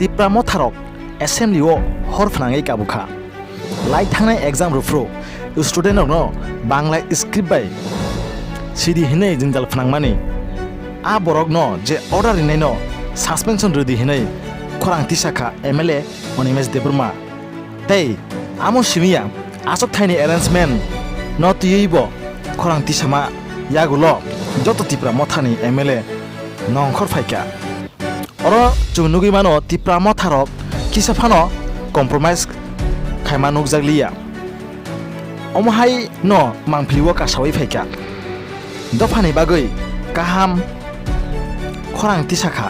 Tipra मथारक assembly हर फनाङै काबुखा like थांनाय exam रुफ्रो student Bangla script bye सिडी हिनै जिंजाल फनांमानि आ बरक न जे order हिनै न सस्पेंशन रदी हिनै खरांथि शाखा MLA Animesh Debbarma तै आमो सिमिया आसक थाइनि अरेंजमेंट न तियैबो खरांथि सामा यागुलो जत तिप्रा मथानि MLA नंखर फाइका और चुनुगि मानो तिप्रा मथारक किसाफानो कम्प्रोमाइज खायमा नुकजागलिया अमहाय न मांफ्लिवो कासावै फाइका दफानि बागै काहाम खरांथि शाखा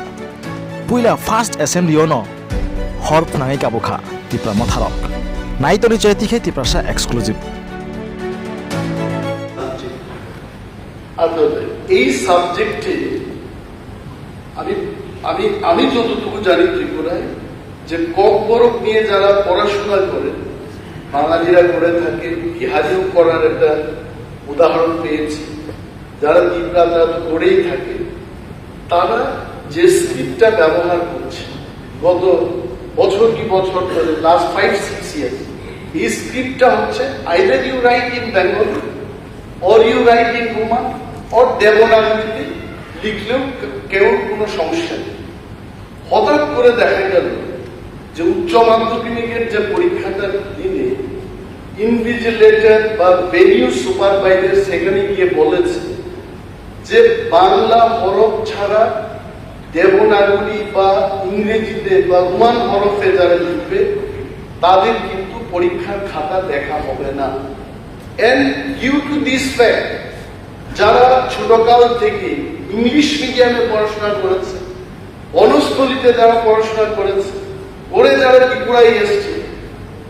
पुइला फार्स्ट एसेम्बली न हर फनाङै काबुखा तिप्रा मथारक नाइतरि चैतिखे तिप्रासा एक्सक्लूसिव এই সাবজেক্টে আমি যতটুকু জানি ত্রিপুরায় যে কক বরফ নিয়ে যারা পড়াশোনা করেন বাঙালিরা করে থাকে, বিহারিও করার একটা উদাহরণ পেয়েছি, যারা ত্রিপুরা তারা করেই থাকে, তারা যে স্ক্রিপ্টটা ব্যবহার করছে গত বছর কি বছর ধরে লাস্ট 5-6 ইয়ার্স, এই স্ক্রিপ্টটা হচ্ছে either you write in Bengal or you write in Roman or দেবনাগরীতে লিখলেও কেউ কোনো সমস্যা নেই। হঠাৎ করে দেখা গেল যে উচ্চ মাধ্যমিকের যে পরীক্ষাটার দিনে ইনভিজিলেটর বা ভেনিউ সুপারভাইজার সেখানে গিয়ে বলেছে যে বাংলা হরফ ছাড়া দেবনাগরী বা ইংরেজিতে বা রোমান হরফে যারা লিখবে তাদের কিন্তু পরীক্ষার খাতা দেখা হবে না। And due to this fact, যারা ছোটকাল থেকে ইংলিশ মিডিয়ামে পড়াশোনা করেছে, বনস্থলীতে যারা পড়াশোনা করেছে, করে যারা ত্রিপুরায় এসছে,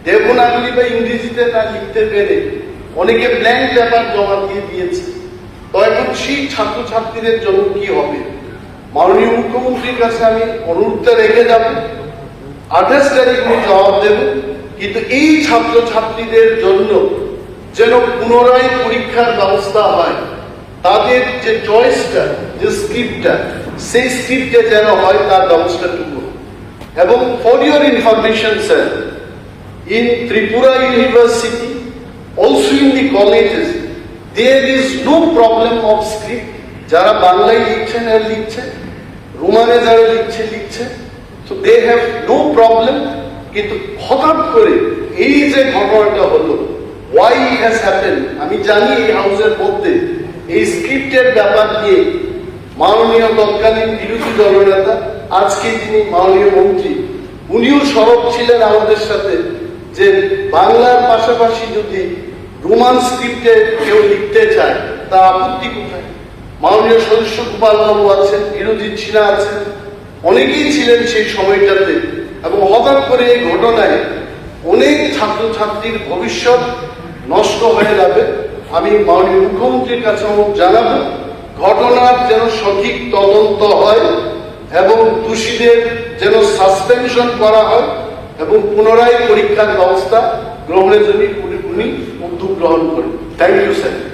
দেবনাগরী বা ইংরেজিতে না লিখতে পেরে অনেকে ব্ল্যাঙ্ক পেপার জমা দিয়ে দিয়েছে, তো এখন সেই ছাত্রছাত্রীদের জন্য কি হবে? মাননীয় মুখ্যমন্ত্রীর কাছে আমি অনুরোধটা রেখে যাব, 28 তারিখ উনি জবাব দেবেন, কিন্তু এই ছাত্রছাত্রীদের জন্য যেন পুনরায় পরীক্ষার ব্যবস্থা হয়, তাদের যে চয়েসটা, যে স্ক্রিপ্টটা, সেই স্ক্রিপ্টে যেন হয় তার ব্যবস্থাটুকু। এবং for your information sir, in Tripura university also in the colleges there is no problem of script. যারা বাংলায় লিখছেন আর লিখছে, রোমানে যারা লিখছে, তো দে হ্যাভ নো প্রবলেম। কিন্তু হঠাৎ করে এই যে ঘটনাটা হলো, why it has happened, আমি জানি এই হাউসের মধ্যে এই স্ক্রিপ্টের ব্যাপার নিয়ে মাননীয় তৎকালীন বিরোধী দলনেতা, আজকে তিনি মাননীয় মন্ত্রী, উনিও সরব ছিলেন আমাদের সাথে যে বাংলার পাশাপাশি যদি রোমান স্ক্রিপ্টে কেউ লিখতে চায় তা আপত্তি কোথায়। মাননীয় সদস্য গোপাল বাবু আছেন, বিরোধী ছিনা আছেন, অনেকেই ছিলেন সেই সময়টাতে। এবং হঠাৎ করে এই ঘটনায় অনেক ছাত্রছাত্রীর ভবিষ্যৎ নষ্ট হয়ে যাবে। আমি মাননীয় মুখ্যমন্ত্রীর কাছে জানাবো ঘটনার যেন সঠিক তদন্ত হয় এবং দোষীদের যেন সাসপেনশন করা হয় এবং পুনরায় পরীক্ষার ব্যবস্থা গ্রহণের জন্য উনি উদ্যোগ গ্রহণ করেন। Thank you sir.